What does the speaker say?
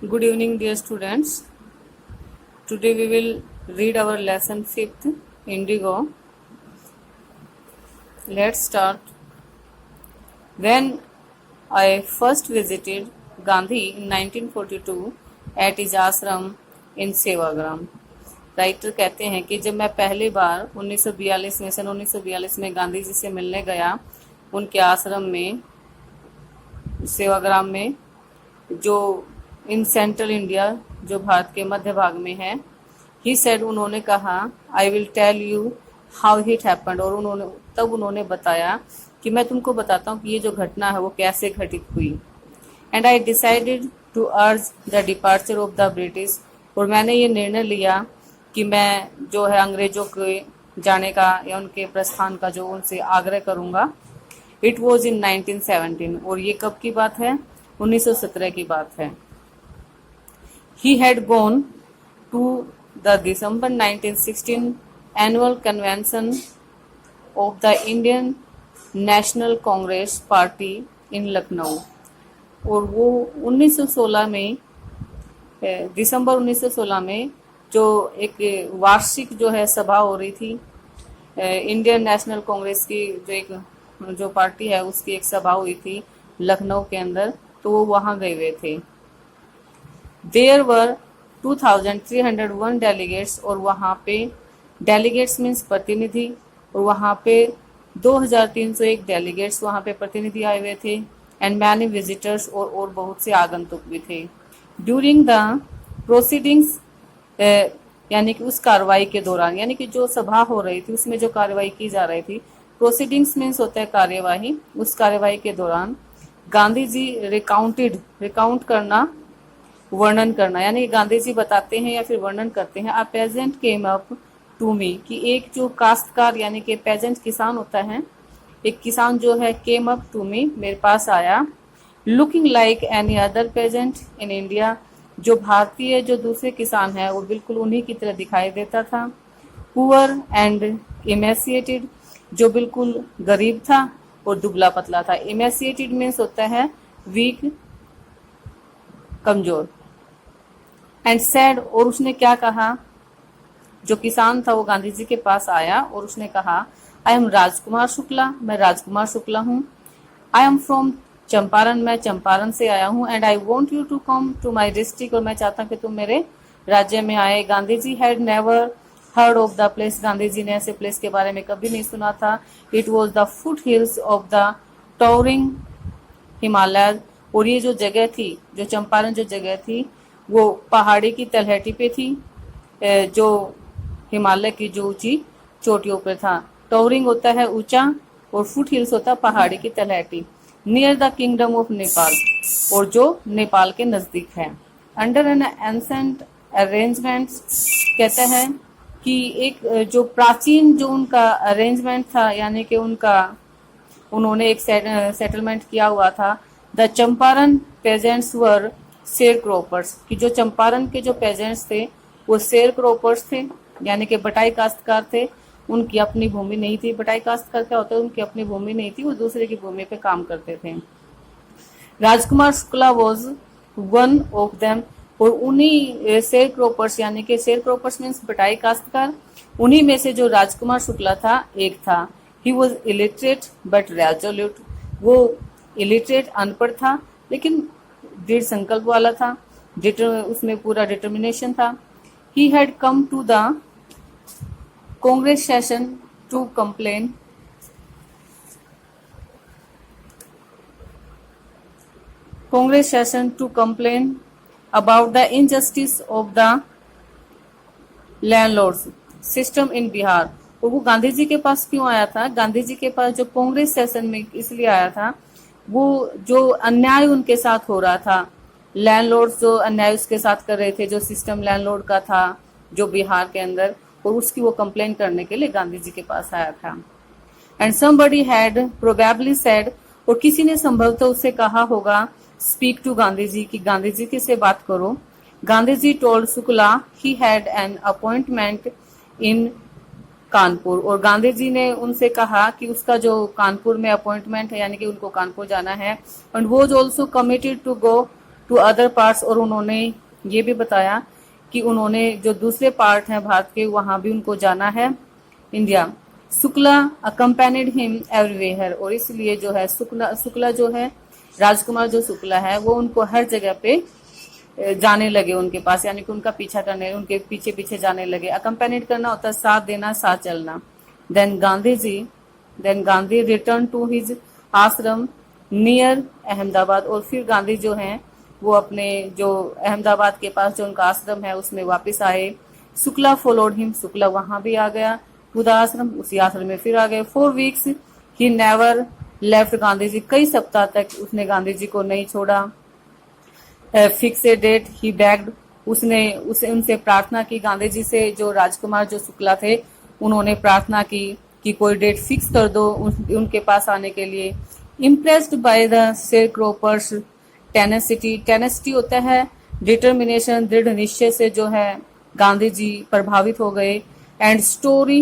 Good evening, dear students. Today we will read our lesson 5th, Indigo. Let's start. When I first visited Gandhi in 1942 at his ashram in Sevagram. Writer कहते हैं कि जब मैं पहली बार 1942 में गांधी जी से मिलने गया उनके आश्रम में सेवाग्राम में, जो इन सेंट्रल इंडिया, जो भारत के मध्य भाग में है। ही सेड, उन्होंने कहा, I will tell you how it happened, और उन्होंने बताया कि मैं तुमको बताता हूँ कि ये जो घटना है वो कैसे घटित हुई। And I decided to urge the departure of the British, और मैंने ये निर्णय लिया कि मैं जो है अंग्रेजों के जाने का या उनके प्रस्थान का जो उनसे आग्रह करूंगा। इट वॉज इन 1917, और ये कब की बात है? 1917 की बात है। He had gone to the December 1916 annual convention of the Indian National Congress Party in Lucknow, और वो 1916 में, दिसंबर 1916 में जो एक वार्षिक जो है सभा हो रही थी इंडियन नेशनल कांग्रेस की, जो पार्टी है उसकी एक सभा हुई थी लखनऊ के अंदर, तो वो वहां गए हुए थे। There were 2301 delegates, और वहाँ पे delegates मीन्स प्रतिनिधि, और वहाँ पे 2301 delegates वहाँ पे प्रतिनिधि आए हुए थे। and many visitors, और बहुत से आगंतुक भी थे। During the proceedings, यानी कि उस कार्रवाई के दौरान, यानी कि जो सभा हो रही थी उसमें जो कार्रवाई की जा रही थी, प्रोसीडिंग्स मीन्स होता है कार्यवाही, उस कार्यवाही के दौरान गांधी जी रिकाउंट करना, वर्णन करना, यानी गांधी जी बताते हैं या फिर वर्णन करते हैं। A peasant came up to me, कि एक जो काश्तकार यानी कि पेजेंट किसान होता है, एक किसान जो है केम अप टू मी, मेरे पास आया। Looking like any other pageant in India, जो भारतीय जो दूसरे किसान है वो बिल्कुल उन्हीं की तरह दिखाई देता था। पुअर एंड इमेसिएटेड, जो बिल्कुल गरीब था और दुबला पतला था। इमेसिएटेड मीन्स होता है वीक, कमजोर। एंड सैड, और उसने क्या कहा, जो किसान था वो गांधी जी के पास आया और उसने कहा, आई एम राजकुमार शुक्ला, मैं राजकुमार शुक्ला हूँ। आई एम फ्रॉम चंपारण, मैं चंपारण से आया हूँ। And I want you to come to my district, और मैं चाहता हूँ कि तुम मेरे राज्य में आए। Gandhi ji had never heard of the place, Gandhi ji ने ऐसे प्लेस के बारे में कभी नहीं सुना था। It was the foot hills of the towering Himalaya, और ये जो जगह थी, जो चंपारण जो जगह थी, वो पहाड़ी की तलहटी पे थी, जो हिमालय की जो ऊंची चोटियों पर था। टॉवरिंग होता है ऊंचा, और फुट हिल्स होता है पहाड़ी की तलहटी। Near the kingdom of Nepal, और जो नेपाल के नजदीक है। अंडर एन एंसेंट अरेंजमेंट, कहता है कि एक जो प्राचीन जो उनका अरेंजमेंट था, यानी कि उन्होंने एक सेटलमेंट किया हुआ था। The Champaran pageants were share croppers, कि जो चंपारण के जो पेजेंट्स थे वो शेयर क्रॉपर्स थे, यानी कि बटाई काश्तकार थे। उनकी अपनी भूमि नहीं थी। बटाई काश्तकार क्या होता है? उनकी अपनी भूमि नहीं थी, वो दूसरे की भूमि पे काम करते थे। Rajkumar Shukla was one of them, और उन्हीं शेयर क्रॉपर्स, यानी कि शेयर क्रॉपर्स मीन्स बटाई काश्तकार, उन्हीं में से जो राजकुमार शुक्ला था एक था। He was illiterate but resolute, वो इलिटरेट अनपढ़ था लेकिन दृढ़ संकल्प वाला था, उसमें पूरा डिटर्मिनेशन था। He had come to the Congress session to complain, Congress session to complain about the injustice of the landlords system in Bihar. और वो गांधी जी के पास क्यों आया था? गांधी जी के पास जो कांग्रेस सेशन में इसलिए आया था, वो जो अन्याय उनके साथ हो रहा था, लैंडलॉर्ड जो अन्याय उसके साथ कर रहे थे, जो सिस्टम लैंडलॉर्ड का था जो बिहार के अंदर, और उसकी वो कंप्लेन करने के लिए गांधी जी के पास आया था। And somebody had probably said, और किसी ने संभवतः उससे कहा होगा, स्पीक टू गांधी जी, की गांधी जी के से बात करो। Gandhi ji told Shukla he had an appointment in Kanpur, और गांधी जी ने उनसे कहा कि उसका जो कानपुर में अपॉइंटमेंट है, यानी कि उनको कानपुर जाना है। And was also committed to go to other parts, और उन्होंने ये भी बताया कि उन्होंने जो दूसरे पार्ट हैं भारत के वहां भी उनको जाना है, इंडिया। शुक्ला अकम्पेनिड हिम एवरीवेयर, और इसलिए जो है शुक्ला जो है, राजकुमार जो शुक्ला है वो उनको हर जगह पे जाने लगे उनके पास, यानी कि उनका पीछा करने, उनके पीछे पीछे जाने लगे। अकम्पेनिड करना होता है साथ देना, साथ चलना। Then Gandhi return to his ashram near Ahmedabad, और फिर गांधी जो हैं वो अपने जो अहमदाबाद के पास जो उनका आश्रम है उसमें वापस आए। शुक्ला फॉलोड हिम, शुक्ला वहां भी आ गया टू द आश्रम, उसी आश्रम में फिर आ गए। 4 weeks he never left Gandhi ji, कई सप्ताह तक उसने गांधी जी को नहीं छोड़ा। Fix a date he begged, उसने उनसे प्रार्थना की, गांधी जी से जो राजकुमार जो शुक्ला थे उन्होंने प्रार्थना की कि कोई डेट फिक्स कर दो उनके पास आने के लिए। Impressed by the sharecropper's tenacity, tenacity होता है डिटर्मिनेशन, दृढ़ निश्चय से जो है गांधी जी प्रभावित हो गए। And story